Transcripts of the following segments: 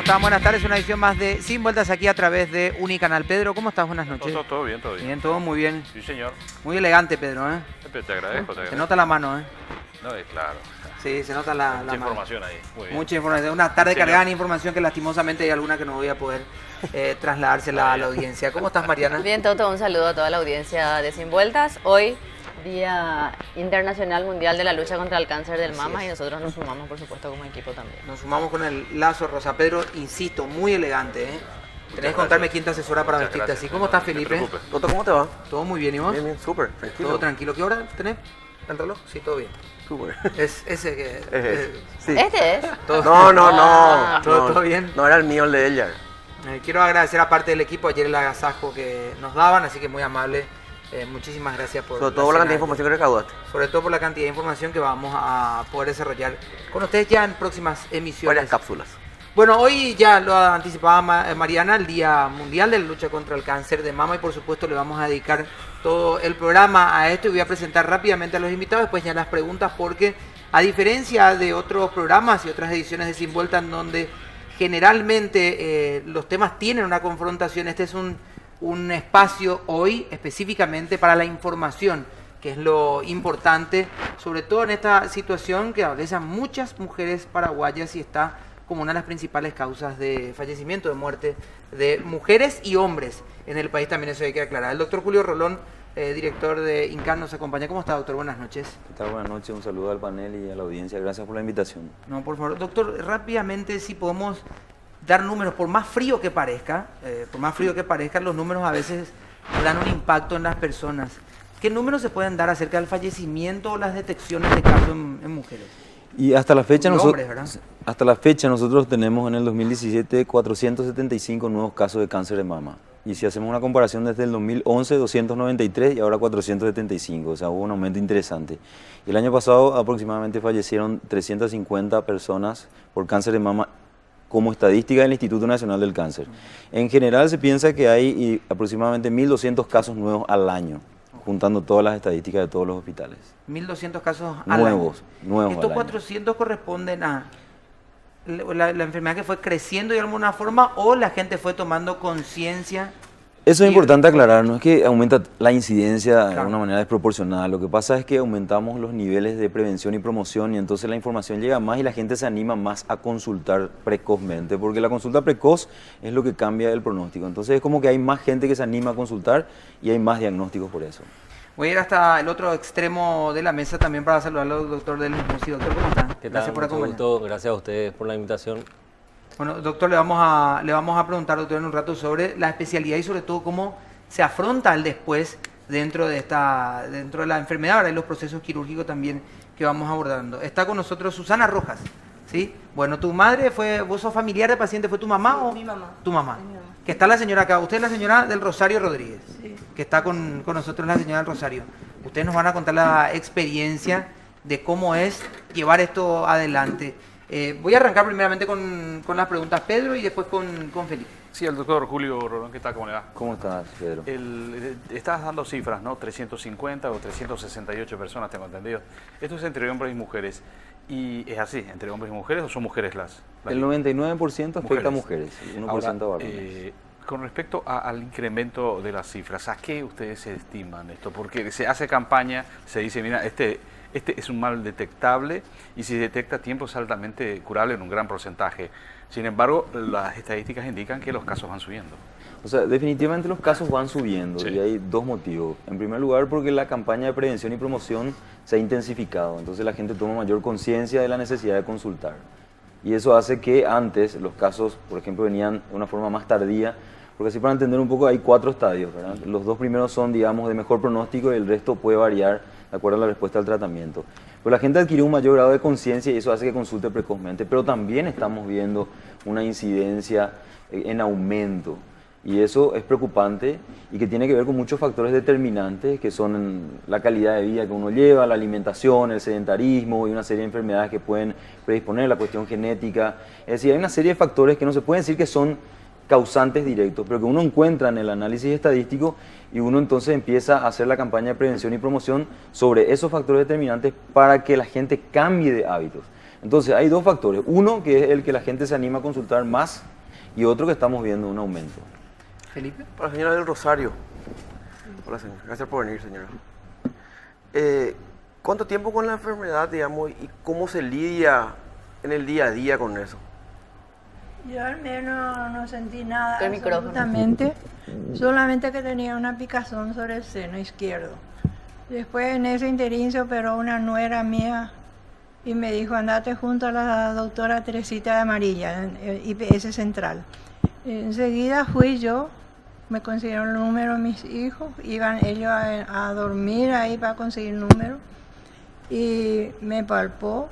están? Buenas tardes, una edición más de Sin Vueltas aquí a través de Unicanal. Pedro, ¿cómo estás? Buenas noches. Todo bien, todo bien. Bien, todo muy bien. Sí, señor. Muy elegante, Pedro, ¿eh? Te agradezco, te agradezco. Se nota la mano, ¿eh? No, es claro. Sí, se nota la Mucha mano. información ahí. Muy bien. Mucha información. Una tarde Sí, cargada señor. de información que lastimosamente hay alguna que no voy a poder trasladársela a la audiencia. ¿Cómo estás, Mariana? Bien, Toto, un saludo a toda la audiencia de Sin Vueltas. Hoy, Día Internacional Mundial de la Lucha contra el Cáncer del Mama, y nosotros nos sumamos, por supuesto, como equipo también. Nos sumamos con el lazo rosa. Pedro, insisto, muy elegante, ¿eh? Tenés que contarme quién te asesora para Muchas vestirte gracias. así. ¿Cómo estás, No te Felipe? preocupes. Toto, ¿cómo te va? ¿Todo muy bien y vos? Bien, bien, súper, tranquilo. ¿Todo tranquilo? ¿Qué hora tenés el reloj? Sí, todo bien. Súper. Es ese que... Sí. ¿Este es? todo, No. ¿Todo bien? No era el mío, el de ella. Quiero agradecer a parte del equipo ayer el agasajo que nos daban, así que muy amable. Muchísimas gracias por Sobre todo por la cena cantidad de información que recaudaste. sobre todo por la cantidad de información que vamos a poder desarrollar con ustedes ya en próximas emisiones. Varias cápsulas. Bueno, hoy ya lo anticipaba Mariana, el Día Mundial de la Lucha contra el Cáncer de Mama, y por supuesto le vamos a dedicar todo el programa a esto, y voy a presentar rápidamente a los invitados, después ya las preguntas, porque a diferencia de otros programas y otras ediciones de Sin Vuelta en donde generalmente los temas tienen una confrontación, este es un espacio hoy específicamente para la información, que es lo importante, sobre todo en esta situación que atraviesa muchas mujeres paraguayas y está como una de las principales causas de fallecimiento, de muerte de mujeres y hombres en el país, también eso hay que aclarar. El doctor Julio Rolón, director de INCAN, nos acompaña. ¿Cómo está, doctor? Buenas noches. ¿Qué tal? Buenas noches, un saludo al panel y a la audiencia. Gracias por la invitación. No, por favor, doctor, rápidamente si podemos dar números, por más frío que parezca, los números a veces dan un impacto en las personas. ¿Qué números se pueden dar acerca del fallecimiento o las detecciones de casos en mujeres? Y hasta la fecha, Hombres, ¿verdad? hasta la fecha nosotros tenemos en el 2017 475 nuevos casos de cáncer de mama. Y si hacemos una comparación desde el 2011, 293 y ahora 475, o sea, hubo un aumento interesante. Y el año pasado aproximadamente fallecieron 350 personas por cáncer de mama como estadística del Instituto Nacional del Cáncer. En general se piensa que hay aproximadamente 1.200 casos nuevos al año, juntando todas las estadísticas de todos los hospitales. 1.200 casos al Nuevos año. Estos al año. 400 corresponden a la enfermedad que fue creciendo de alguna forma, o la gente fue tomando conciencia. Eso es Y- importante aclarar, no es que aumenta la incidencia de Claro. una manera desproporcionada, lo que pasa es que aumentamos los niveles de prevención y promoción, y entonces la información llega más y la gente se anima más a consultar precozmente, porque la consulta precoz es lo que cambia el pronóstico. Entonces es como que hay más gente que se anima a consultar y hay más diagnósticos por eso. Voy a ir hasta el otro extremo de la mesa también para saludarlo al doctor del mismo. Sí, doctor, ¿cómo está? ¿Qué tal? Gracias por Mucho acompañarnos. gusto. Gracias a ustedes por la invitación. Bueno, doctor, le vamos a preguntar, doctor, en un rato sobre la especialidad y sobre todo cómo se afronta el después dentro de la enfermedad, ahora y los procesos quirúrgicos también que vamos abordando. Está con nosotros Susana Rojas, ¿sí? Bueno, tu madre vos sos familiar del paciente, ¿fue tu mamá o? Mi mamá. Tu mamá. Es mi mamá. Que está la señora acá, usted es la señora del Rosario Rodríguez, Sí. que está con nosotros, la señora del Rosario. Ustedes nos van a contar la experiencia de cómo es llevar esto adelante. Voy a arrancar primeramente con las preguntas, Pedro, y después con Felipe. Sí, el doctor Julio Rolón, ¿qué tal? ¿Cómo le va? ¿Cómo estás, Pedro? Estás dando cifras, ¿no? 350 o 368 personas, tengo entendido. Esto es entre hombres y mujeres. ¿Y es así, entre hombres y mujeres, o son mujeres las El 99% afecta a mujeres, y 1% Ahora, a varones. con respecto al incremento de las cifras, ¿a qué ustedes se estiman esto? Porque se hace campaña, se dice, mira, este es un mal detectable y si detecta a tiempo es altamente curable en un gran porcentaje. Sin embargo, las estadísticas indican que los casos van subiendo. O sea, definitivamente los casos van subiendo, Sí. y hay dos motivos. En primer lugar, porque la campaña de prevención y promoción se ha intensificado, entonces la gente toma mayor conciencia de la necesidad de consultar. Y eso hace que antes los casos, por ejemplo, venían de una forma más tardía, porque así para entender un poco hay 4 estadios, ¿verdad? Los 2 primeros son, digamos, de mejor pronóstico y el resto puede variar de acuerdo a la respuesta al tratamiento. Pero la gente adquirió un mayor grado de conciencia y eso hace que consulte precozmente, pero también estamos viendo una incidencia en aumento. Y eso es preocupante y que tiene que ver con muchos factores determinantes, que son la calidad de vida que uno lleva, la alimentación, el sedentarismo y una serie de enfermedades que pueden predisponer, la cuestión genética. Es decir, hay una serie de factores que no se puede decir que son causantes directos, pero que uno encuentra en el análisis estadístico y uno entonces empieza a hacer la campaña de prevención y promoción sobre esos factores determinantes para que la gente cambie de hábitos. Entonces hay dos factores, uno que es el que la gente se anima a consultar más y otro que estamos viendo un aumento. Felipe. Para la señora del Rosario. Hola, señora. Gracias por venir, señora. ¿Cuánto tiempo con la enfermedad, digamos, y cómo se lidia en el día a día con eso? Yo al menos no sentí nada El micrófono. absolutamente, solamente que tenía una picazón sobre el seno izquierdo. Después en ese interín se operó una nuera mía y me dijo, andate junto a la doctora Teresita de Amarilla, en el IPS Central. Enseguida fui yo, me consiguieron el número de mis hijos, iban ellos a dormir ahí para conseguir número y me palpó.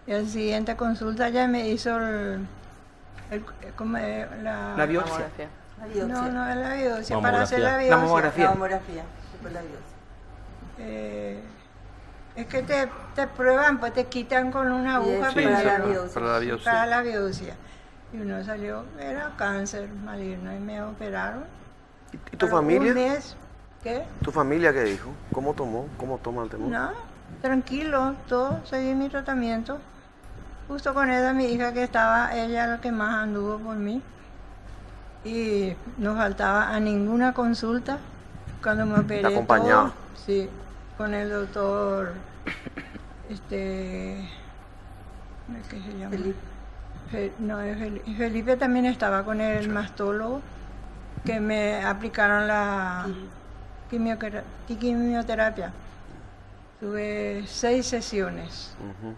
Y en la siguiente consulta ya me hizo La biopsia. Mamografía. La biopsia. No es la biopsia, Mamografía. para hacer la La biopsia. mamografía. La mamografía, después la biopsia. Es que te prueban, pues te quitan con una aguja Sí, para la primero, biopsia. Para la biopsia. para la biopsia. Y uno salió, era cáncer maligno y me operaron. ¿Y tu Pero familia? Un mes, ¿qué? ¿Tu familia qué dijo? ¿Cómo tomó? ¿Cómo toma el temor? No, tranquilo, todo, seguí mi tratamiento. Justo con ella, mi hija que estaba, ella la que más anduvo por mí. Y no faltaba a ninguna consulta cuando me operé. ¿Te acompañaba? todo, sí, con el doctor, ¿qué se llama? Felipe. No, Felipe también estaba con el mastólogo, que me aplicaron la quimioterapia. Tuve 6 sesiones. Ujú.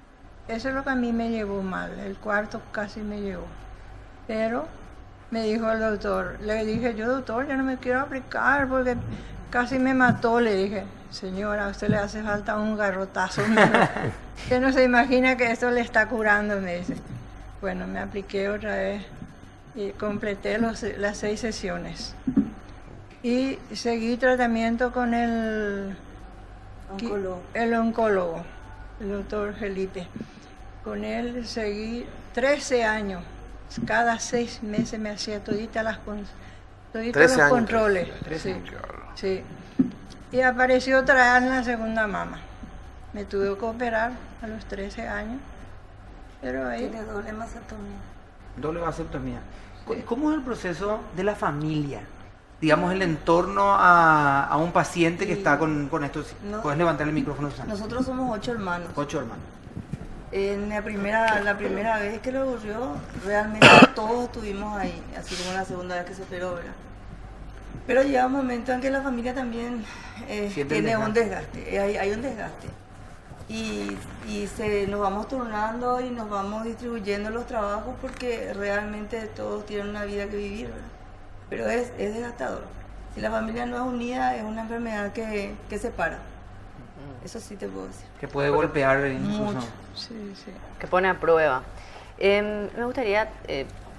Eso es lo que a mí me llevó mal, el cuarto casi me llevó. Pero me dijo el doctor, le dije yo, doctor, ya no me quiero aplicar porque casi me mató. Le dije, señora, a usted le hace falta un garrotazo. Usted no se imagina que esto le está curando, me dice. Bueno, me apliqué otra vez y completé las 6 sesiones. Y seguí tratamiento con el Oncólogo. oncólogo, el doctor Felipe. Con él seguí 13 años. Cada 6 meses me hacía toditos 13 los años. controles. 13 Sí, años. sí. Y apareció otra vez en la segunda mama. Me tuve que operar a los 13 años. Pero ahí Tiene doble mastectomía. Doble vasectomía. ¿Cómo es el proceso de la familia? Digamos, el entorno a un paciente que Sí. está con esto. No. Puedes levantar el micrófono, Susana. Nosotros somos 8 hermanos. 8 hermanos. En la primera vez que le ocurrió, realmente todos estuvimos ahí, así como la segunda vez que se operó, ¿verdad? Pero llega un momento en que la familia también Siente el tiene un desgaste. desgaste, hay un desgaste. Y nos vamos turnando y nos vamos distribuyendo los trabajos porque realmente todos tienen una vida que vivir, ¿verdad? Pero es desgastador. Si la familia no es unida, es una enfermedad que separa. Eso sí te puedo decir. Que puede golpear incluso. Mucho. sí, sí. Que pone a prueba. Me gustaría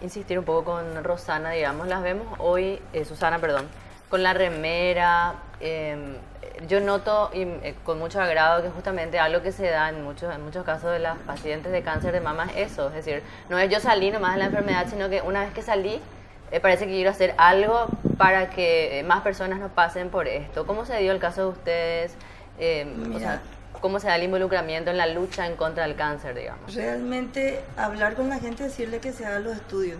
insistir un poco con Rosana, digamos, las vemos hoy, Susana, perdón, con la remera. Yo noto con mucho agrado que justamente algo que se da en muchos casos de las pacientes de cáncer de mama es eso, es decir, no es yo salí nomás de la enfermedad, sino que una vez que salí, parece que quiero hacer algo para que más personas no pasen por esto. ¿Cómo se dio el caso de ustedes? O sea, ¿cómo se da el involucramiento en la lucha en contra del cáncer, digamos? Realmente hablar con la gente, decirle que se hagan los estudios.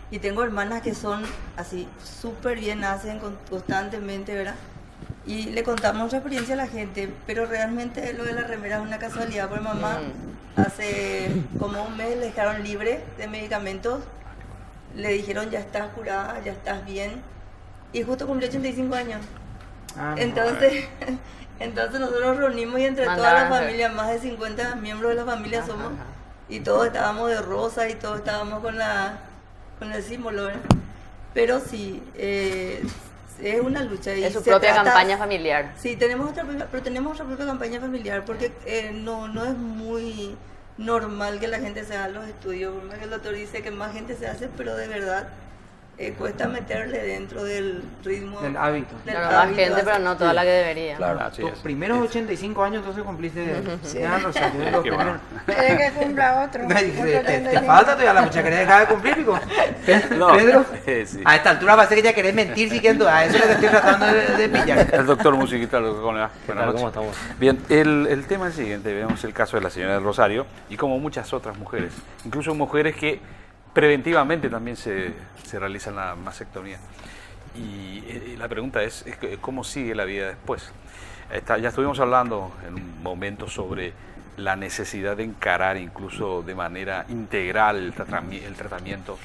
Y tengo hermanas que son así, súper bien, hacen constantemente, ¿verdad? Y le contamos nuestra experiencia a la gente, pero realmente lo de la remera es una casualidad, porque mamá hace como un mes le dejaron libre de medicamentos, le dijeron ya estás curada, ya estás bien, y justo cumplió 85 años. Ah, no. Entonces nosotros nos reunimos y entre toda la Mandaron a hacer. familia, más de 50 miembros de la familia somos, y todos estábamos de rosa y todos estábamos con el símbolo, ¿verdad? Pero sí, es una lucha. Y Es su se propia trata- campaña familiar. Sí, tenemos pero tenemos nuestra propia campaña familiar porque no es muy normal que la gente se haga los estudios. Por más que el doctor dice que más gente se hace, pero de verdad cuesta meterle dentro del ritmo. Del hábito. del Claro, más hábito, gente, pero no toda la que debería. Claro. Así Tus es. primeros 85 años entonces cumpliste ya, Rosario, Qué los bueno. primeros. Quiere que cumpla otro. Te falta todavía la muchacha, ¿querés dejar de cumplir, Pico? No, Pedro, sí. a esta altura va a ser que ya querés mentir siguiendo, a eso es lo que estoy tratando de pillar. El doctor Musiquita, ¿cómo le va? ¿Qué Buenas tal? noches. ¿Cómo estamos? Bien, el tema es el siguiente. Vemos el caso de la señora del Rosario y como muchas otras mujeres, incluso mujeres que preventivamente también se realizan la mastectomía. Y la pregunta es ¿cómo sigue la vida después? Ya estuvimos hablando en un momento sobre la necesidad de encarar incluso de manera integral el tratamiento,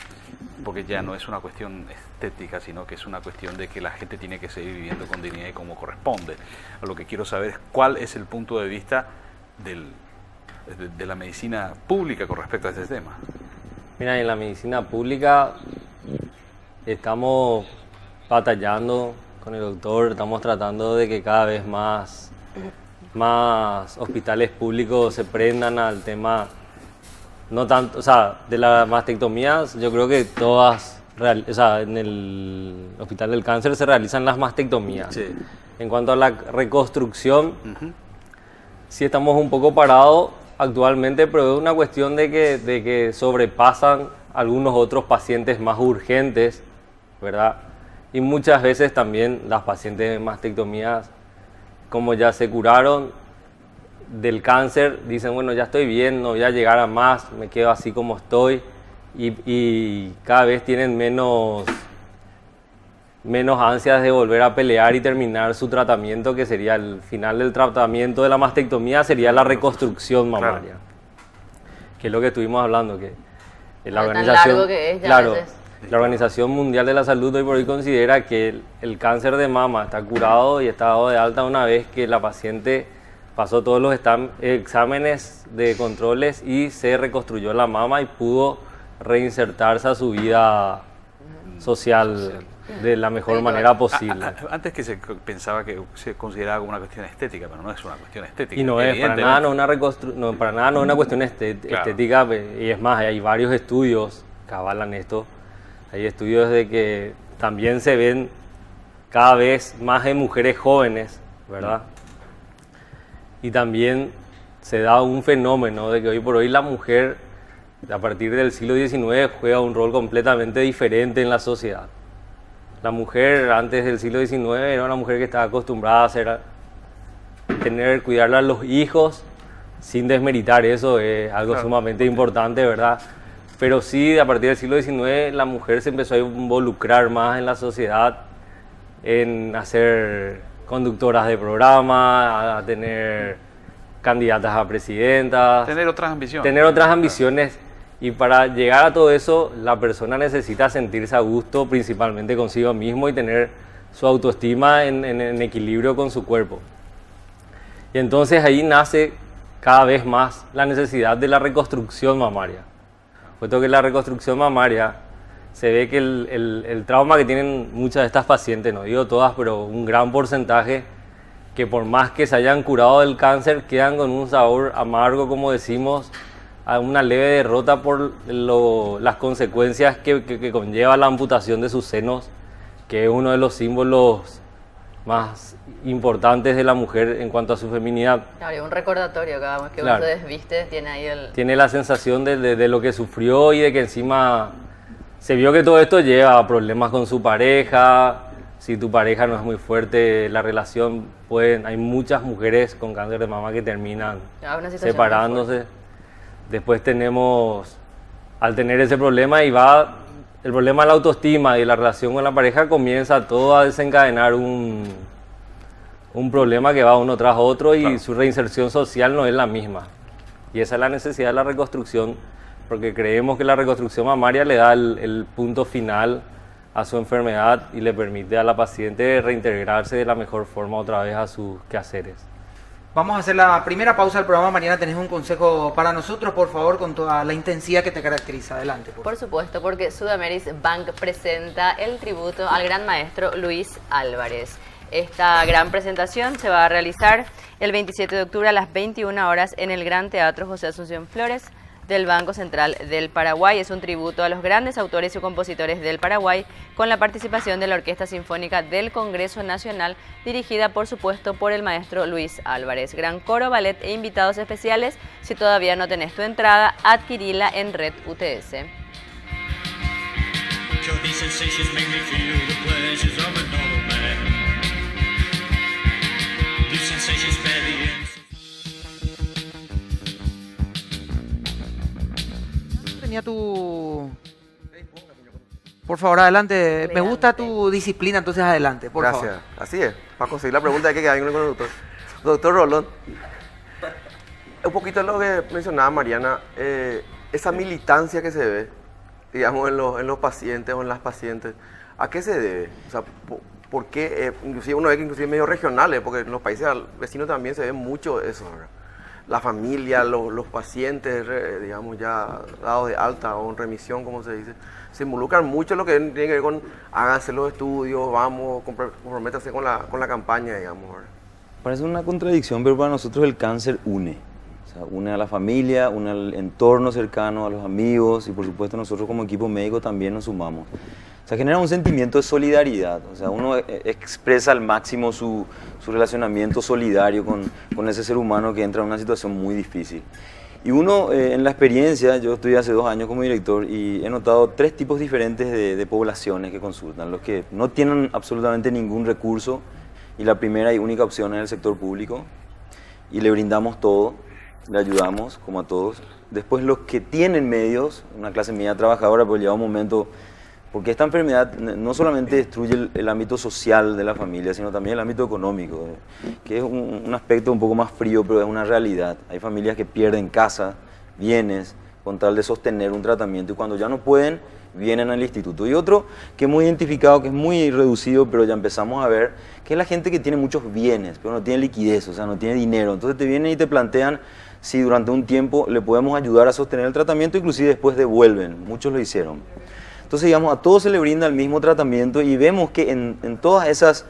porque ya no es una cuestión estética, sino que es una cuestión de que la gente tiene que seguir viviendo con dignidad y como corresponde. Lo que quiero saber es cuál es el punto de vista de la medicina pública con respecto a este tema. Mira, en la medicina pública estamos batallando con el doctor, estamos tratando de que cada vez más hospitales públicos se prendan al tema, no tanto, o sea, de las mastectomías. Yo creo que todas, o sea, en el Hospital del Cáncer se realizan las mastectomías. Sí. En cuanto a la reconstrucción, sí estamos un poco parados actualmente, pero es una cuestión de que sobrepasan algunos otros pacientes más urgentes, ¿verdad? Y muchas veces también las pacientes de mastectomías, como ya se curaron del cáncer, dicen, bueno, ya estoy bien, no voy a llegar a más, me quedo así como estoy, y cada vez tienen menos ansias de volver a pelear y terminar su tratamiento, que sería el final del tratamiento de la mastectomía, sería la reconstrucción mamaria. Claro. Que es lo que estuvimos hablando, que la Tan organización, largo que es ya a claro, veces. la Organización Mundial de la Salud hoy por hoy considera que el cáncer de mama está curado y está dado de alta una vez que la paciente pasó todos los exámenes de controles y se reconstruyó la mama y pudo reinsertarse a su vida social de la mejor manera posible. Antes que se pensaba que se consideraba como una cuestión estética, pero no es una cuestión estética. Y no es, para nada no es una cuestión Claro. estética, y es más, hay varios estudios que avalan esto. Hay estudios de que también se ven cada vez más en mujeres jóvenes, ¿verdad? Y también se da un fenómeno de que hoy por hoy la mujer, a partir del siglo XIX, juega un rol completamente diferente en la sociedad. La mujer antes del siglo XIX era una mujer que estaba acostumbrada a cuidarle a los hijos, sin desmeritar eso, es algo sumamente importante, ¿verdad? Pero sí, a partir del siglo XIX, la mujer se empezó a involucrar más en la sociedad, en hacer conductoras de programa, a tener candidatas a presidentas. Tener otras ambiciones. Tener otras ambiciones. Y para llegar a todo eso, la persona necesita sentirse a gusto, principalmente consigo mismo, y tener su autoestima en equilibrio con su cuerpo. Y entonces ahí nace cada vez más la necesidad de la reconstrucción mamaria. Puesto que la reconstrucción mamaria, se ve que el trauma que tienen muchas de estas pacientes, no digo todas, pero un gran porcentaje, que por más que se hayan curado del cáncer, quedan con un sabor amargo, como decimos, a una leve derrota por las consecuencias que conlleva la amputación de sus senos, que es uno de los símbolos más importantes de la mujer en cuanto a su feminidad. Claro, y un recordatorio, cada vez que Claro. uno se desviste, tiene ahí el... Tiene la sensación de lo que sufrió y de que encima se vio que todo esto lleva a problemas con su pareja. Si tu pareja no es muy fuerte, la relación hay muchas mujeres con cáncer de mama que terminan Ah, una situación separándose. Después al tener ese problema, el problema de la autoestima y la relación con la pareja, comienza todo a desencadenar un problema que va uno tras otro, y Claro. su reinserción social no es la misma. Y esa es la necesidad de la reconstrucción, porque creemos que la reconstrucción mamaria le da el punto final a su enfermedad y le permite a la paciente reintegrarse de la mejor forma otra vez a sus quehaceres. Vamos a hacer la primera pausa del programa. Mariana, ¿tenés un consejo para nosotros, por favor, con toda la intensidad que te caracteriza? Adelante. Por supuesto, porque Sudameris Bank presenta el tributo al gran maestro Luis Álvarez. Esta gran presentación se va a realizar el 27 de octubre a las 21 horas en el Gran Teatro José Asunción Flores del Banco Central del Paraguay. Es un tributo a los grandes autores y compositores del Paraguay, con la participación de la Orquesta Sinfónica del Congreso Nacional, dirigida por supuesto por el maestro Luis Álvarez. Gran coro, ballet e invitados especiales. Si todavía no tenés tu entrada, adquirila en Red UTS. Tenía tu... Por favor, adelante. Me gusta tu disciplina, entonces adelante, por Gracias. favor. Así es. Para conseguir la pregunta hay que quedar bien con el doctor. Doctor Rolón, un poquito lo que mencionaba Mariana, esa militancia que se ve, digamos, en los pacientes o en las pacientes, ¿a qué se debe? O sea, ¿por qué? Inclusive uno ve que inclusive medios regionales, porque en los países vecinos también se ve mucho eso, ¿verdad? La familia, los pacientes, digamos, ya dados de alta o en remisión, como se dice, se involucran mucho en lo que tiene que ver con háganse los estudios, vamos, comprométanse con la campaña, digamos, ¿verdad? Parece una contradicción, pero para nosotros el cáncer une. O sea, une a la familia, une al entorno cercano, a los amigos y por supuesto nosotros como equipo médico también nos sumamos. O sea, genera un sentimiento de solidaridad. O sea, uno expresa al máximo su relacionamiento solidario con ese ser humano que entra en una situación muy difícil. Y uno, en la experiencia, yo estoy hace 2 años como director y he notado 3 tipos diferentes de poblaciones que consultan. Los que no tienen absolutamente ningún recurso y la primera y única opción es el sector público y le brindamos todo, le ayudamos como a todos. Después los que tienen medios, una clase media trabajadora, pero llega un momento, porque esta enfermedad no solamente destruye el ámbito social de la familia, sino también el ámbito económico, que es un aspecto un poco más frío, pero es una realidad. Hay familias que pierden casa, bienes, con tal de sostener un tratamiento y cuando ya no pueden, vienen al instituto. Y otro que hemos identificado, que es muy reducido, pero ya empezamos a ver, que es la gente que tiene muchos bienes, pero no tiene liquidez, o sea, no tiene dinero. Entonces te vienen y te plantean si durante un tiempo le podemos ayudar a sostener el tratamiento, inclusive después devuelven. Muchos lo hicieron. Entonces, digamos, a todos se le brinda el mismo tratamiento y vemos que en todos esos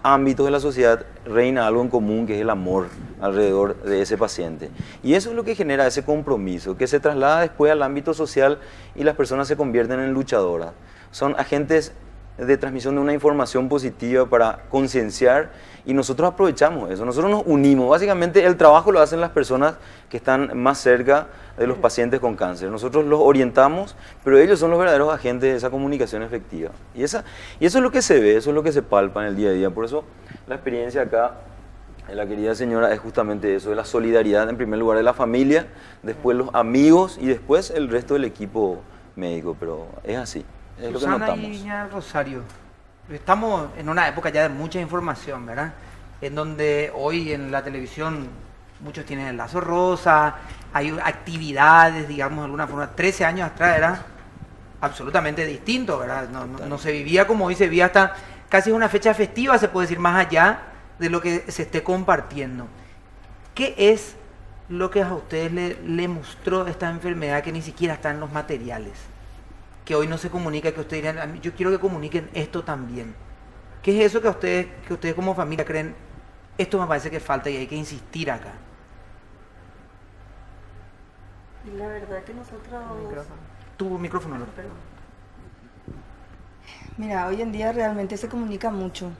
ámbitos de la sociedad reina algo en común, que es el amor alrededor de ese paciente. Y eso es lo que genera ese compromiso, que se traslada después al ámbito social y las personas se convierten en luchadoras. Son agentes de transmisión de una información positiva para concienciar y nosotros aprovechamos eso, nosotros nos unimos. Básicamente el trabajo lo hacen las personas que están más cerca de los pacientes con cáncer. Nosotros los orientamos, pero ellos son los verdaderos agentes de esa comunicación efectiva. Y eso es lo que se ve, eso es lo que se palpa en el día a día. Por eso la experiencia acá de la querida señora es justamente eso, de la solidaridad en primer lugar de la familia, después los amigos y después el resto del equipo médico, pero es así. Es lo que Susana notamos. y Ña Rosario, estamos en una época ya de mucha información, ¿verdad? En donde hoy en la televisión muchos tienen el lazo rosa, hay actividades, digamos, de alguna forma. 13 años atrás era absolutamente distinto, ¿verdad? No se vivía como hoy se vivía, hasta casi una fecha festiva, se puede decir, más allá de lo que se esté compartiendo. ¿Qué es lo que a ustedes le mostró esta enfermedad que ni siquiera está en los materiales? Que hoy no se comunica, que ustedes dirán, yo quiero que comuniquen esto también. ¿Qué es eso que ustedes como familia creen? Esto me parece que falta y hay que insistir acá. Y la verdad que nosotros... Tu micrófono, Lore. Perdón. Mira, hoy en día realmente se comunica mucho.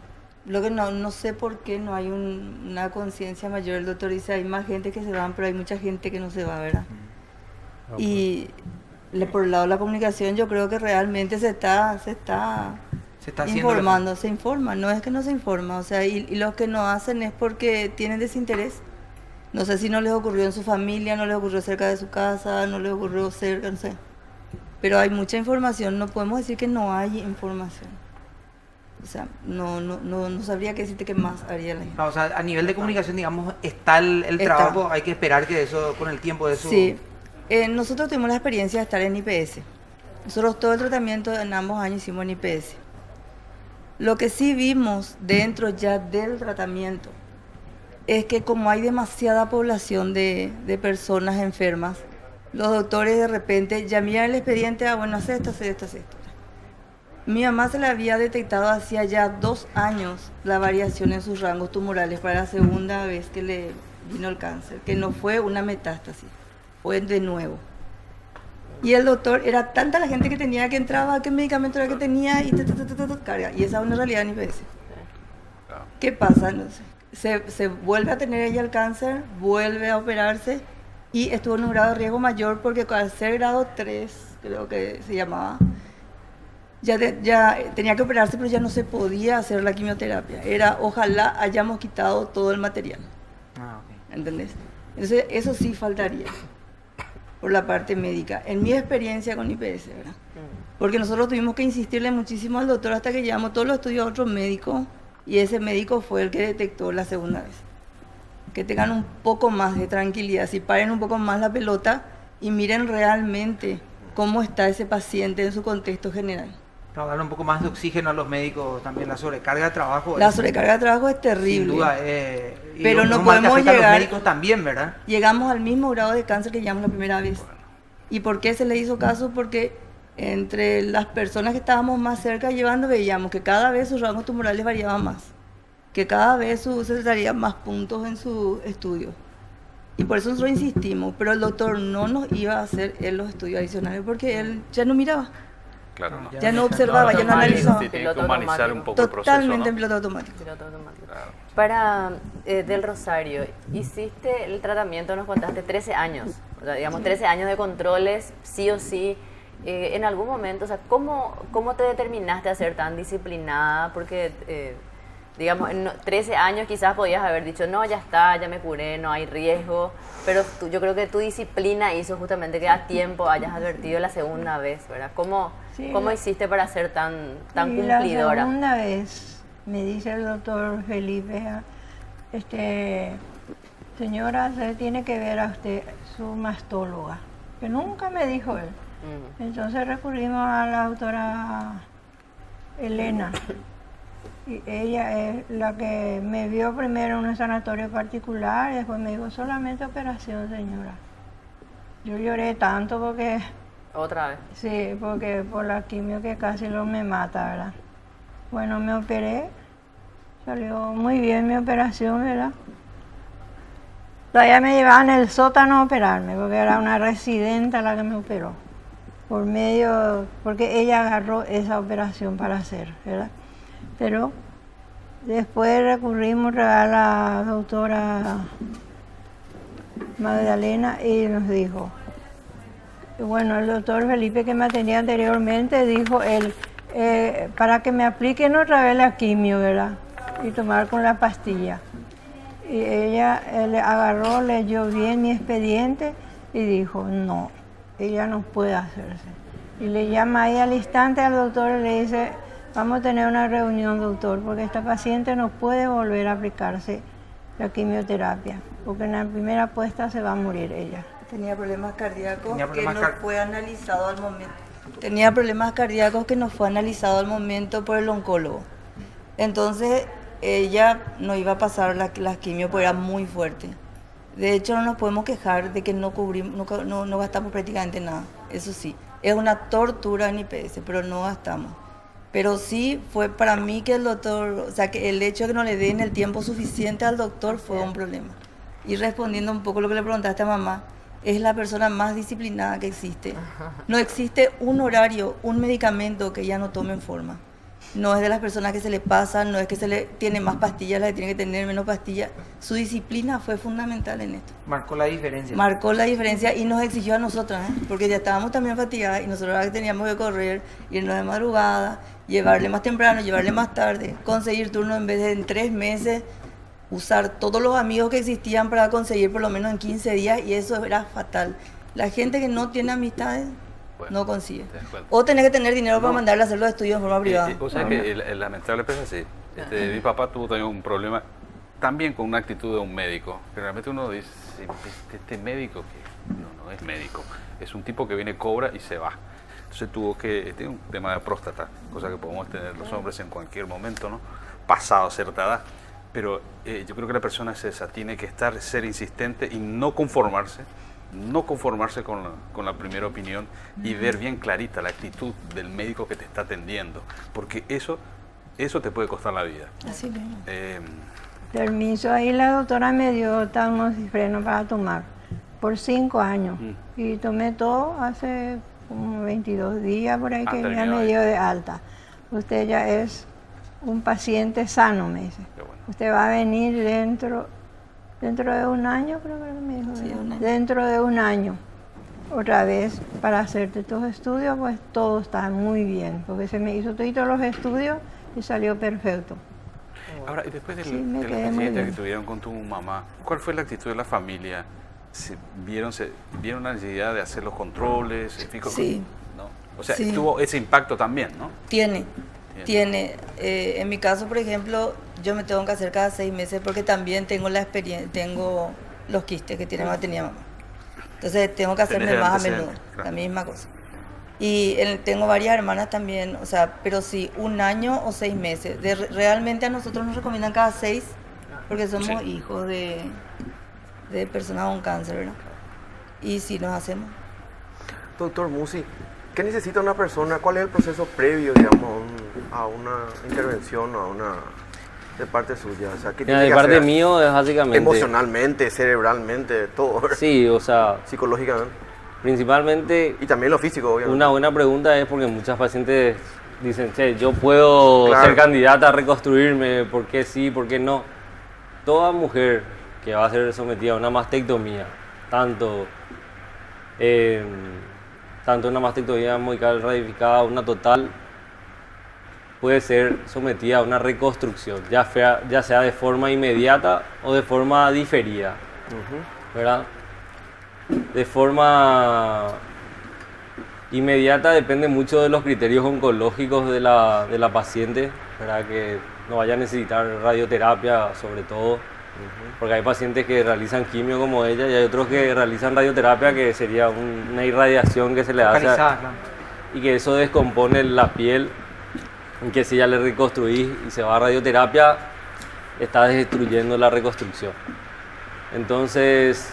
Lo que no sé por qué no hay una conciencia mayor. El doctor dice, hay más gente que se van, pero hay mucha gente que no se va, ¿verdad? Y por el lado de la comunicación yo creo que realmente se está haciendo informando, se informa, no es que no se informa, o sea, y los que no hacen es porque tienen desinterés. No sé si no les ocurrió en su familia, no les ocurrió cerca de su casa, no les ocurrió cerca, no sé. Pero hay mucha información, no podemos decir que no hay información. O sea, no sabría qué decirte qué más haría la gente. No, o sea, a nivel de comunicación, digamos, está el trabajo, hay que esperar que eso, con el tiempo de eso... Sí, nosotros tuvimos la experiencia de estar en IPS. Nosotros todo el tratamiento en ambos años hicimos en IPS. Lo que sí vimos dentro ya del tratamiento es que como hay demasiada población de personas enfermas, los doctores de repente ya miran el expediente, bueno, hace esto. Mi mamá se le había detectado hacía ya 2 años la variación en sus rangos tumorales para la segunda vez que le vino el cáncer, que no fue una metástasis, fue de nuevo. Y el doctor, era tanta la gente que tenía que entraba, qué medicamento era que tenía y carga. Y esa es una realidad en IPS. ¿Qué pasa entonces? Se vuelve a tener ella el cáncer, vuelve a operarse y estuvo en un grado de riesgo mayor porque al ser grado 3, creo que se llamaba, ya tenía que operarse, pero ya no se podía hacer la quimioterapia. Era, ojalá hayamos quitado todo el material. ¿Entendés? Entonces, eso sí faltaría por la parte médica. En mi experiencia con IPS, ¿verdad? Porque nosotros tuvimos que insistirle muchísimo al doctor hasta que llevamos todos los estudios a otro médico y ese médico fue el que detectó la segunda vez. Que tengan un poco más de tranquilidad, si paren un poco más la pelota y miren realmente cómo está ese paciente en su contexto general. Para darle un poco más de oxígeno a los médicos también, la sobrecarga de trabajo. La sobrecarga de trabajo es terrible. Sin duda. Pero no normal que podemos afecta a llegar. los médicos también, ¿verdad? Llegamos al mismo grado de cáncer que llegamos la primera vez. ¿Y por qué se le hizo caso? Porque entre las personas que estábamos más cerca llevando veíamos que cada vez sus rangos tumorales variaban más, que cada vez se darían más puntos en su estudio. Y por eso nosotros insistimos, pero el doctor no nos iba a hacer él los estudios adicionales porque él ya no miraba. Claro, no. Ya no observaba, ya no analizaba. Sí, tiene que humanizar un poco el proceso, Totalmente ¿no? en piloto automático. Piloto automático. Claro. Para Del Rosario, hiciste el tratamiento, nos contaste 13 años, o sea, digamos 13 años de controles, sí o sí. En algún momento, o sea, ¿cómo te determinaste a ser tan disciplinada? Porque, digamos, en 13 años quizás podías haber dicho, no, ya está, ya me curé, no hay riesgo, pero yo creo que tu disciplina hizo justamente que a tiempo hayas advertido la segunda vez, ¿verdad? ¿Cómo hiciste para ser tan cumplidora? La segunda vez me dice el doctor Felipe, señora, se tiene que ver a usted su mastóloga, que nunca me dijo él. Entonces recurrimos a la doctora Elena. Y ella es la que me vio primero en un sanatorio particular y después me dijo, solamente operación, señora. Yo lloré tanto porque... ¿Otra vez? Sí, porque por la quimio que casi lo me mata, ¿verdad? Bueno, me operé, salió muy bien mi operación, ¿verdad? Todavía me llevaban al sótano a operarme porque era una residenta la que me operó. Porque ella agarró esa operación para hacer, ¿verdad? Pero después recurrimos a la doctora Magdalena y nos dijo, bueno, el doctor Felipe que me atendía anteriormente dijo para que me apliquen otra vez la quimio, ¿verdad? Y tomar con la pastilla. Y ella le agarró, leyó bien mi expediente y dijo, no, ella no puede hacerse. Y le llama ahí al instante al doctor y le dice, vamos a tener una reunión, doctor, porque esta paciente no puede volver a aplicarse la quimioterapia, porque en la primera puesta se va a morir ella. Tenía problemas cardíacos que no fue analizado al momento. Tenía problemas cardíacos que no fue analizado al momento por el oncólogo. Entonces ella no iba a pasar la quimio porque era muy fuerte. De hecho, no nos podemos quejar de que no gastamos prácticamente nada. Eso sí, es una tortura en IPS, pero no gastamos. Pero sí fue para mí que el doctor, o sea, que el hecho de que no le den el tiempo suficiente al doctor fue un problema. Y respondiendo un poco lo que le preguntaste a mamá, es la persona más disciplinada que existe. No existe un horario, un medicamento que ella no tome en forma. No es de las personas que se le pasan, no es que tiene más pastillas, la que tiene que tener menos pastillas. Su disciplina fue fundamental en esto. Marcó la diferencia. Marcó la diferencia y nos exigió a nosotras, porque ya estábamos también fatigadas y nosotros ahora teníamos que correr, irnos de madrugada, llevarle más temprano, llevarle más tarde, conseguir turno en vez de en 3 meses, usar todos los amigos que existían para conseguir por lo menos en 15 días y eso era fatal. La gente que no tiene amistades no consigue. O tenés que tener dinero para mandarle a hacer los estudios de forma privada. O sea que el lamentable pasa así. Mi papá tuvo también un problema también con una actitud de un médico. Que realmente uno dice, este médico que no es médico, es un tipo que viene, cobra y se va. Entonces tiene un tema de próstata, cosa que podemos tener los hombres en cualquier momento, ¿no? Pasado cierta edad. Pero yo creo que la persona es esa, tiene que ser insistente y no conformarse con la primera opinión y ver bien clarita la actitud del médico que te está atendiendo, porque eso te puede costar la vida. Así mismo. Permiso, ahí la doctora me dio tamoxifeno para tomar por 5 años y tomé todo hace como 22 días por ahí que ya terminó me ahí. dio de alta. Usted ya es un paciente sano, me dice. Qué bueno. Usted va a venir dentro de un año, creo que me dijo. Sí, un año. Dentro de un año, otra vez, para hacerte tus estudios, pues todo está muy bien, porque se me hizo todos los estudios y salió perfecto. Ahora, y después Sí, me de la quedé muy experiencia que bien. tuvieron con tu mamá, ¿cuál fue la actitud de la familia? ¿Vieron la necesidad de hacer los controles? En fin, Sí. ¿no? O sea, Sí. tuvo ese impacto también, ¿no? Tiene. En mi caso, por ejemplo, yo me tengo que hacer cada 6 meses porque también tengo la experiencia, tengo los quistes que tenía mamá. Entonces tengo que hacerme Tenés más a antecedentes, menudo, claro. la misma cosa. Y tengo varias hermanas también, o sea, pero sí, 1 año o 6 meses. Realmente a nosotros nos recomiendan cada 6 porque somos Sí. hijos de personas con cáncer, ¿verdad? Y sí nos hacemos. Doctor Musi, ¿qué necesita una persona? ¿Cuál es el proceso previo, digamos, a una intervención o a una de parte suya? O sea, ¿qué Mira, tiene de que parte hacer mío es básicamente... emocionalmente, cerebralmente, todo, ¿verdad? Sí, o sea, Psicológicamente. principalmente Y también lo físico, obviamente. una buena pregunta es porque muchas pacientes dicen, che, yo puedo Claro. ser candidata a reconstruirme, ¿por qué sí, por qué no? Toda mujer que va a ser sometida a una mastectomía, tanto una mastectomía moical radificada, una total, puede ser sometida a una reconstrucción, ya sea de forma inmediata o de forma diferida, ¿verdad? De forma inmediata depende mucho de los criterios oncológicos de la paciente, ¿verdad? Que no vaya a necesitar radioterapia sobre todo, porque hay pacientes que realizan quimio como ella y hay otros que realizan radioterapia, que sería una irradiación que se le hace Focalizada, claro. y que eso descompone la piel, y que si ya le reconstruís y se va a radioterapia, está destruyendo la reconstrucción. Entonces,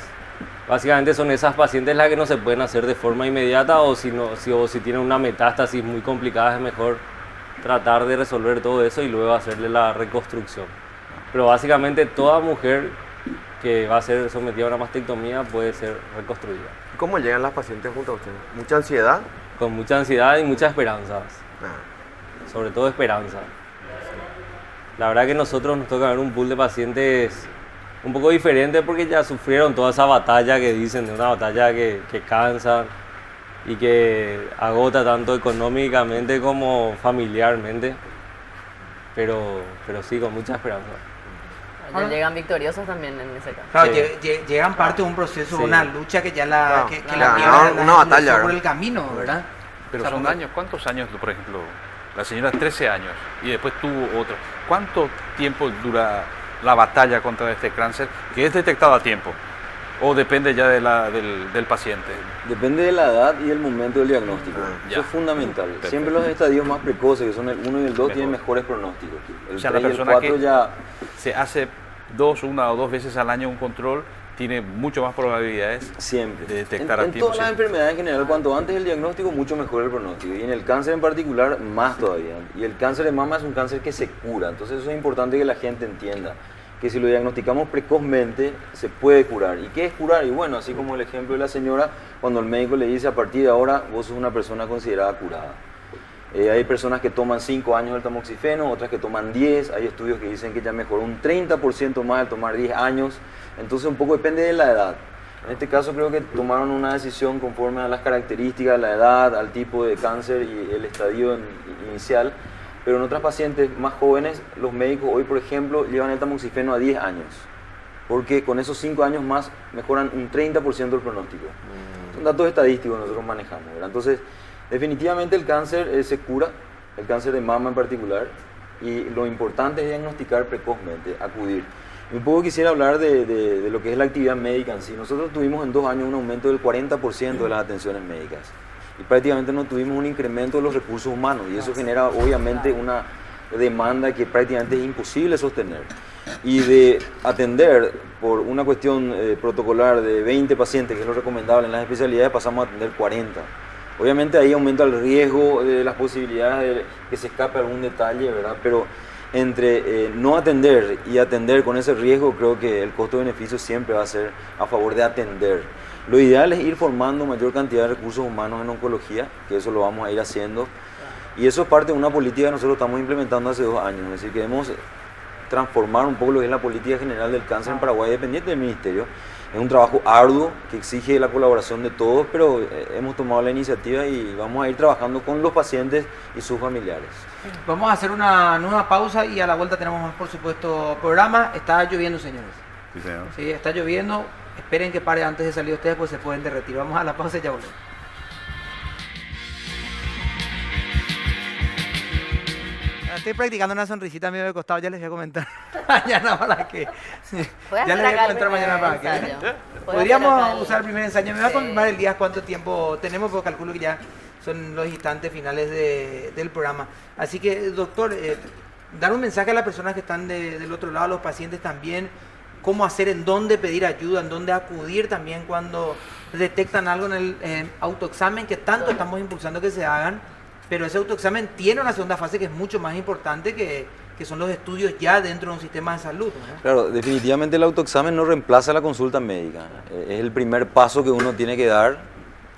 básicamente son esas pacientes las que no se pueden hacer de forma inmediata, o si tienen una metástasis muy complicada es mejor tratar de resolver todo eso y luego hacerle la reconstrucción. Pero básicamente toda mujer que va a ser sometida a una mastectomía puede ser reconstruida. ¿Cómo llegan las pacientes junto a usted? ¿Mucha ansiedad? Con mucha ansiedad y muchas esperanzas, Ah, sobre todo esperanza. La verdad que nosotros nos toca ver un pool de pacientes un poco diferente porque ya sufrieron toda esa batalla que dicen, de una batalla que cansa y que agota tanto económicamente como familiarmente, pero sí, con mucha esperanza. Ya llegan victoriosos también en ese caso. Claro, Sí. llegan parte de un proceso, Sí. una lucha que ya Claro, que claro. la Una llevan batalla, por ¿verdad? el camino, ¿verdad? Pero O sea, son porque- años, ¿cuántos años, por ejemplo, la señora 13 años y después tuvo otro? ¿Cuánto tiempo dura la batalla contra este cáncer que es detectado a tiempo? ¿O depende ya del paciente? Depende de la edad y el momento del diagnóstico. ya. Eso es fundamental. Perfecto. Siempre los estadios más precoces, que son el 1 y el 2, Mejor. tienen mejores pronósticos. El O sea, 3 la y el persona 4 que- ya... Se hace una o dos veces al año un control, tiene mucho más probabilidades Siempre. de detectar a en tiempo. todas las siempre. enfermedades en general, cuanto antes el diagnóstico, mucho mejor el pronóstico. Y en el cáncer en particular, más todavía. Y el cáncer de mama es un cáncer que se cura. Entonces eso es importante que la gente entienda. Que si lo diagnosticamos precozmente, se puede curar. ¿Y qué es curar? Y bueno, así como el ejemplo de la señora, cuando el médico le dice a partir de ahora, vos sos una persona considerada curada. Hay personas que toman 5 años el tamoxifeno, otras que toman 10. Hay estudios que dicen que ya mejoró un 30% más al tomar 10 años. Entonces un poco depende de la edad. En este caso creo que tomaron una decisión conforme a las características, la edad, al tipo de cáncer y el estadio inicial. Pero en otras pacientes más jóvenes, los médicos hoy, por ejemplo, llevan el tamoxifeno a 10 años. Porque con esos 5 años más mejoran un 30% el pronóstico. Son datos estadísticos que nosotros manejamos, ¿verdad? Entonces, definitivamente el cáncer se cura, el cáncer de mama en particular, y lo importante es diagnosticar precozmente, acudir. Y un poco quisiera hablar de lo que es la actividad médica en sí. Nosotros tuvimos en 2 años un aumento del 40% de las atenciones médicas y prácticamente no tuvimos un incremento de los recursos humanos y eso genera obviamente una demanda que prácticamente es imposible sostener. Y de atender por una cuestión protocolar de 20 pacientes, que es lo recomendable en las especialidades, pasamos a atender 40. Obviamente ahí aumenta el riesgo de las posibilidades de que se escape algún detalle, ¿verdad? Pero entre no atender y atender con ese riesgo, creo que el costo-beneficio siempre va a ser a favor de atender. Lo ideal es ir formando mayor cantidad de recursos humanos en oncología, que eso lo vamos a ir haciendo. Y eso es parte de una política que nosotros estamos implementando hace 2 años. Es decir, queremos transformar un poco lo que es la política general del cáncer en Paraguay, dependiente del ministerio. Es un trabajo arduo que exige la colaboración de todos, pero hemos tomado la iniciativa y vamos a ir trabajando con los pacientes y sus familiares. Vamos a hacer una nueva pausa y a la vuelta tenemos, por supuesto, programa. Está lloviendo, señores. Sí, señor. Sí, está lloviendo. Esperen que pare antes de salir ustedes, pues se pueden derretir. Vamos a la pausa y ya volvemos. Estoy practicando una sonrisita medio de costado, ya les voy a comentar mañana para que... Ya les voy a comentar mañana para que... Podríamos usar el primer ensayo. Me va a confirmar el día cuánto tiempo tenemos, porque calculo que ya son los instantes finales del programa. Así que, doctor, dar un mensaje a las personas que están del otro lado, a los pacientes también, cómo hacer, en dónde pedir ayuda, en dónde acudir también cuando detectan algo en el autoexamen, que tanto estamos impulsando que se hagan. Pero ese autoexamen tiene una segunda fase que es mucho más importante, que son los estudios ya dentro de un sistema de salud, ¿no? Claro, definitivamente el autoexamen no reemplaza la consulta médica. Es el primer paso que uno tiene que dar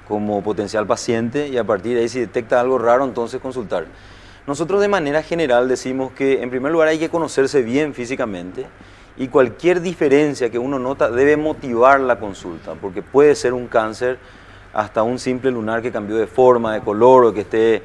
como potencial paciente y a partir de ahí, si detecta algo raro, entonces consultar. Nosotros de manera general decimos que en primer lugar hay que conocerse bien físicamente y cualquier diferencia que uno nota debe motivar la consulta, porque puede ser un cáncer, hasta un simple lunar que cambió de forma, de color o que esté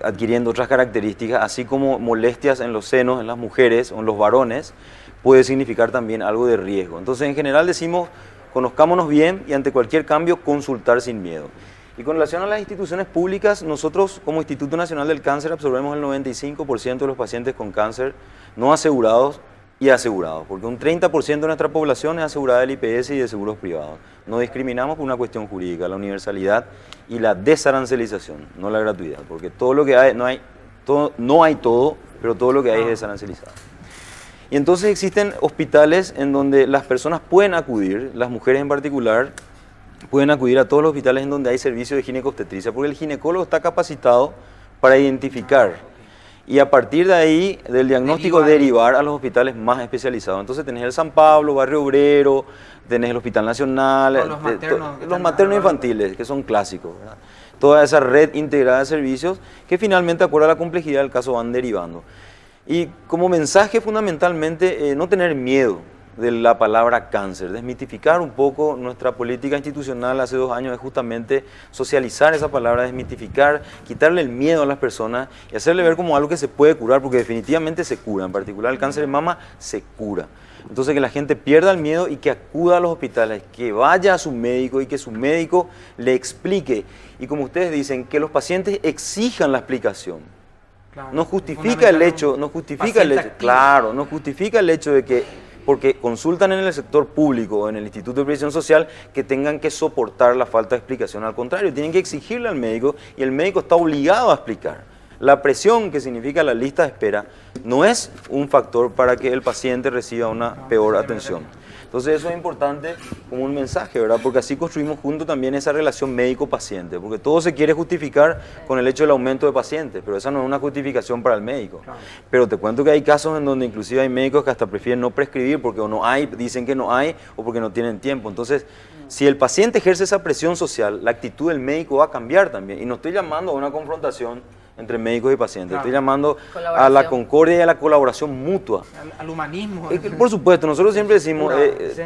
adquiriendo otras características, así como molestias en los senos en las mujeres o en los varones, puede significar también algo de riesgo. Entonces, en general decimos, conozcámonos bien y ante cualquier cambio, consultar sin miedo. Y con relación a las instituciones públicas, nosotros como Instituto Nacional del Cáncer absorbemos el 95% de los pacientes con cáncer no asegurados y asegurados, porque un 30% de nuestra población es asegurada del IPS y de seguros privados. No discriminamos por una cuestión jurídica, la universalidad y la desarancelización, no la gratuidad, porque todo lo que hay, no hay todo, pero todo lo que hay es desarancelizado. Y entonces existen hospitales en donde las personas pueden acudir, las mujeres en particular, pueden acudir a todos los hospitales en donde hay servicio de ginecobstetricia, porque el ginecólogo está capacitado para identificar y a partir de ahí, del diagnóstico, derivar a los hospitales más especializados. Entonces tenés el San Pablo, Barrio Obrero, tenés el Hospital Nacional, los maternos infantiles, que son clásicos, ¿verdad? Toda esa red integrada de servicios que finalmente, de acuerdo a la complejidad del caso, van derivando. Y como mensaje, fundamentalmente, no tener miedo de la palabra cáncer, desmitificar un poco. Nuestra política institucional hace 2 años es justamente socializar esa palabra, desmitificar, quitarle el miedo a las personas y hacerle ver como algo que se puede curar, porque definitivamente se cura, en particular el cáncer de mama se cura. Entonces que la gente pierda el miedo y que acuda a los hospitales, que vaya a su médico y que su médico le explique. Y como ustedes dicen, que los pacientes exijan la explicación. Claro, no justifica el hecho, no justifica el hecho de que porque consultan en el sector público o en el Instituto de Previsión Social, que tengan que soportar la falta de explicación. Al contrario, tienen que exigirle al médico y el médico está obligado a explicar. La presión que significa la lista de espera no es un factor para que el paciente reciba una peor atención. Entonces eso es importante como un mensaje, ¿verdad? Porque así construimos juntos también esa relación médico-paciente, porque todo se quiere justificar con el hecho del aumento de pacientes, pero esa no es una justificación para el médico. Pero te cuento que hay casos en donde inclusive hay médicos que hasta prefieren no prescribir porque o no hay, dicen que no hay o porque no tienen tiempo. Entonces, si el paciente ejerce esa presión social, la actitud del médico va a cambiar también. Y no estoy llamando a una confrontación entre médicos y pacientes, estoy llamando a la concordia y a la colaboración mutua. Al humanismo. Por supuesto, nosotros siempre decimos,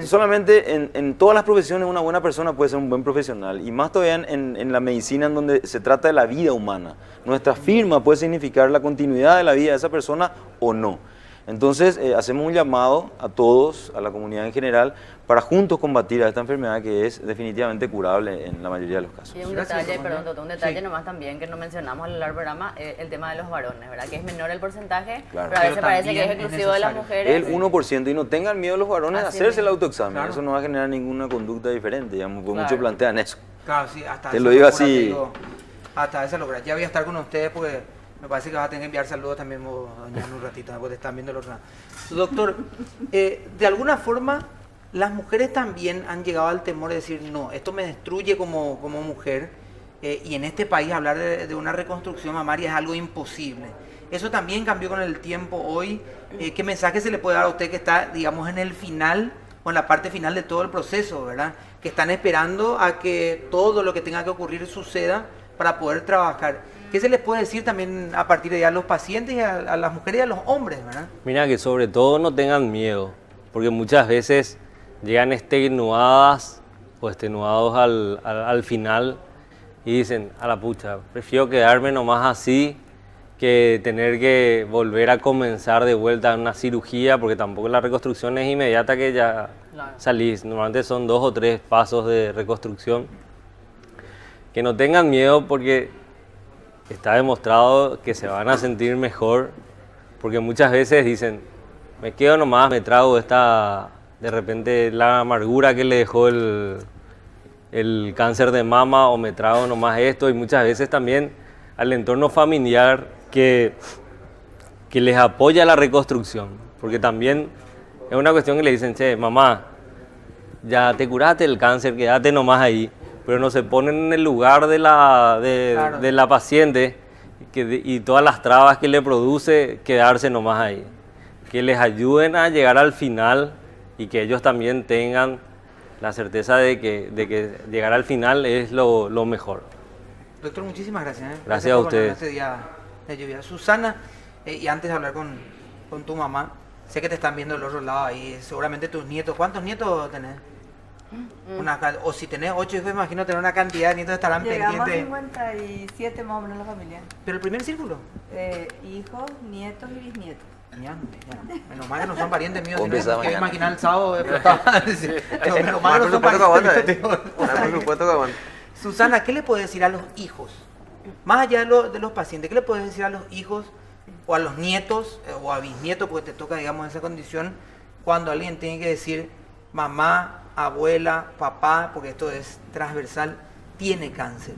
solamente en todas las profesiones una buena persona puede ser un buen profesional, y más todavía en la medicina, en donde se trata de la vida humana. Nuestra firma puede significar la continuidad de la vida de esa persona o no. Entonces, hacemos un llamado a todos, a la comunidad en general, para juntos combatir a esta enfermedad que es definitivamente curable en la mayoría de los casos. Y un detalle, perdón, doctor, un detalle nomás también que no mencionamos a lo largo del programa, el tema de los varones, ¿verdad? Que es menor el porcentaje, pero a veces parece que es exclusivo de las mujeres. El 1%, y no tengan miedo los varones a hacerse el autoexamen, eso no va a generar ninguna conducta diferente, digamos, porque muchos plantean eso. Claro, sí, hasta te lo digo así. Hasta esa logra. Ya voy a estar con ustedes porque me parece que vas a tener que enviar saludos también vos, doña, en un ratito, porque están viendo los... Doctor, de alguna forma, las mujeres también han llegado al temor de decir, no, esto me destruye como mujer, y en este país hablar de una reconstrucción mamaria es algo imposible. Eso también cambió con el tiempo hoy. ¿Qué mensaje se le puede dar a usted que está, digamos, en el final o en la parte final de todo el proceso, ¿verdad? Que están esperando a que todo lo que tenga que ocurrir suceda para poder trabajar. ¿Qué se les puede decir también a partir de ya a los pacientes, a las mujeres y a los hombres, ¿verdad? Mira, que sobre todo no tengan miedo, porque muchas veces llegan extenuadas o extenuados al final y dicen, a la pucha, prefiero quedarme nomás así que tener que volver a comenzar de vuelta en una cirugía, porque tampoco la reconstrucción es inmediata que ya salís. Normalmente son 2 o 3 pasos de reconstrucción. Que no tengan miedo porque está demostrado que se van a sentir mejor, porque muchas veces dicen, me quedo nomás, me trago de repente la amargura que le dejó el cáncer de mama, o me trago nomás esto, y muchas veces también al entorno familiar que les apoya la reconstrucción, porque también es una cuestión que le dicen, che, mamá, ya te curaste el cáncer, quédate nomás ahí, pero no se ponen en el lugar de la paciente y todas las trabas que le produce quedarse nomás ahí, que les ayuden a llegar al final y que ellos también tengan la certeza de que llegar al final es lo mejor. Doctor, muchísimas gracias. Gracias a ustedes. Este día de lluvia. Susana, y antes de hablar con tu mamá, sé que te están viendo del otro lado ahí, seguramente tus nietos. ¿Cuántos nietos tenés? O si tenés 8 hijos, imagino tener una cantidad de nietos estarán Llegamos a pendientes. 57 más o menos en la familia. ¿Pero el primer círculo? Hijos, nietos y bisnietos. Ya. Menos mal que no son parientes míos, Hombre, si no, esa que mañana. imaginar el sábado explotaba. Menos mal que no son Por parientes. supuesto que aguanta. Susana, ¿qué le puedes decir a los hijos? Más allá de los pacientes, ¿qué le puedes decir a los hijos o a los nietos o a bisnietos, porque te toca, digamos, esa condición, cuando alguien tiene que decir mamá, abuela, papá, porque esto es transversal, tiene cáncer?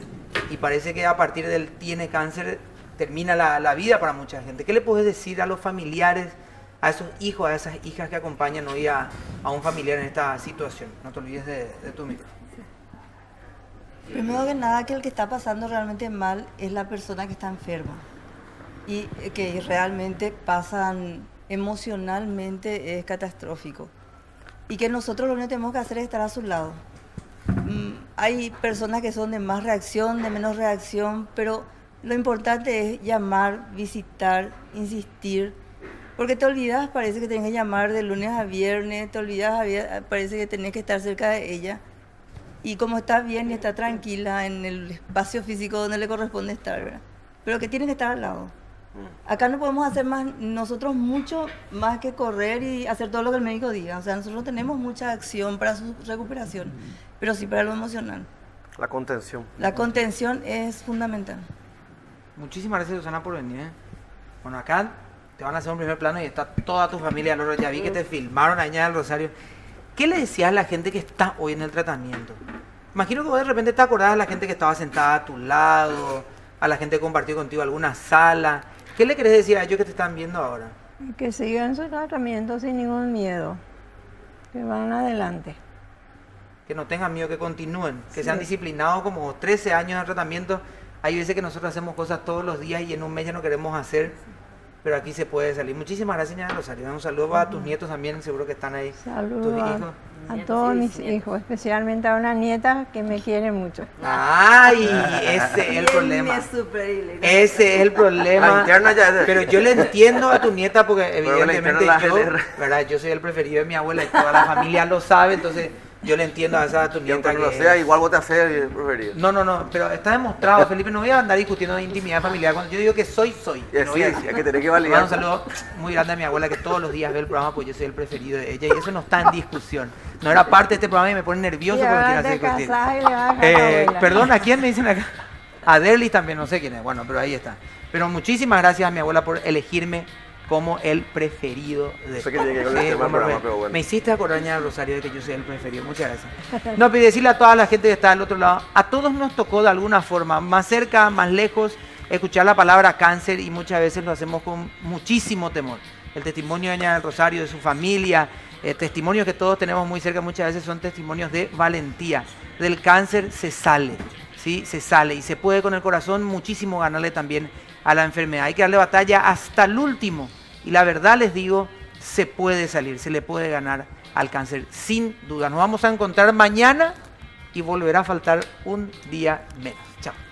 Y parece que a partir del tiene cáncer termina la vida para mucha gente. ¿Qué le puedes decir a los familiares, a esos hijos, a esas hijas que acompañan hoy a un familiar en esta situación? No te olvides de tu micro. Primero que nada, que el que está pasando realmente mal es la persona que está enferma y que realmente pasan emocionalmente, es catastrófico. Y que nosotros lo único que tenemos que hacer es estar a su lado. Hay personas que son de más reacción, de menos reacción, pero lo importante es llamar, visitar, insistir, porque te olvidas, parece que tenés que llamar de lunes a viernes, te olvidas, parece que tenés que estar cerca de ella. Y como está bien y está tranquila en el espacio físico donde le corresponde estar, ¿verdad? Pero que tiene que estar al lado. Acá no podemos hacer más, nosotros mucho más que correr y hacer todo lo que el médico diga. O sea, nosotros no tenemos mucha acción para su recuperación, pero sí para lo emocional. La contención. La contención es fundamental. Muchísimas gracias, Susana, por venir. Bueno, acá te van a hacer un primer plano y está toda tu familia. Ya vi que te filmaron allá en el Rosario. ¿Qué le decías a la gente que está hoy en el tratamiento? Imagino que vos de repente te acordás de la gente que estaba sentada a tu lado, a la gente que compartió contigo alguna sala. ¿Qué le querés decir a ellos que te están viendo ahora? Que sigan su tratamiento sin ningún miedo, que van adelante. Que no tengan miedo, que continúen, que sean disciplinados como 13 años de tratamiento. Hay veces que nosotros hacemos cosas todos los días y en un mes ya no queremos hacer, pero aquí se puede salir. Muchísimas gracias, señora Rosario. Un saludo para tus nietos también, seguro que están ahí. Saludos tus hijos. a todos mis hijos, especialmente a una nieta que me quiere mucho. Ay, ese es el problema. Ese es el problema. La interna ya es. Pero yo le entiendo a tu nieta porque evidentemente la yo, GLR. ¿verdad? Yo soy el preferido de mi abuela y toda la familia lo sabe, entonces yo le entiendo a tu Y nieta. aunque no lo sea, igual vos te haces preferido. No, pero está demostrado, Felipe, no voy a andar discutiendo de intimidad familiar. Cuando yo digo que soy. Y No voy a sí, decir. hay que tener que Le mando validar. un saludo muy grande a mi abuela que todos los días ve el programa porque yo soy el preferido de ella y eso no está en discusión. No era parte de este programa y me pone nervioso Y porque me ahora quiere te hacer discutir. casás y le vas a dejar a la abuela. Perdón, ¿a quién me dicen acá? A Derlis también, no sé quién es. Bueno, pero ahí está. Pero muchísimas gracias a mi abuela por elegirme como el preferido de No sé qué tiene que ver con el tema del programa, pero bueno. Me hiciste acordar, ña Rosario, de que yo soy el preferido. Muchas gracias. No, pero decirle a toda la gente que está del otro lado, a todos nos tocó de alguna forma, más cerca, más lejos, escuchar la palabra cáncer y muchas veces lo hacemos con muchísimo temor. El testimonio de ña Rosario, de su familia, testimonios que todos tenemos muy cerca, muchas veces son testimonios de valentía. Del cáncer se sale, ¿sí? Se sale y se puede con el corazón muchísimo ganarle también a la enfermedad. Hay que darle batalla hasta el último y la verdad les digo, se puede salir, se le puede ganar al cáncer, sin duda. Nos vamos a encontrar mañana y volverá a faltar un día menos. Chao.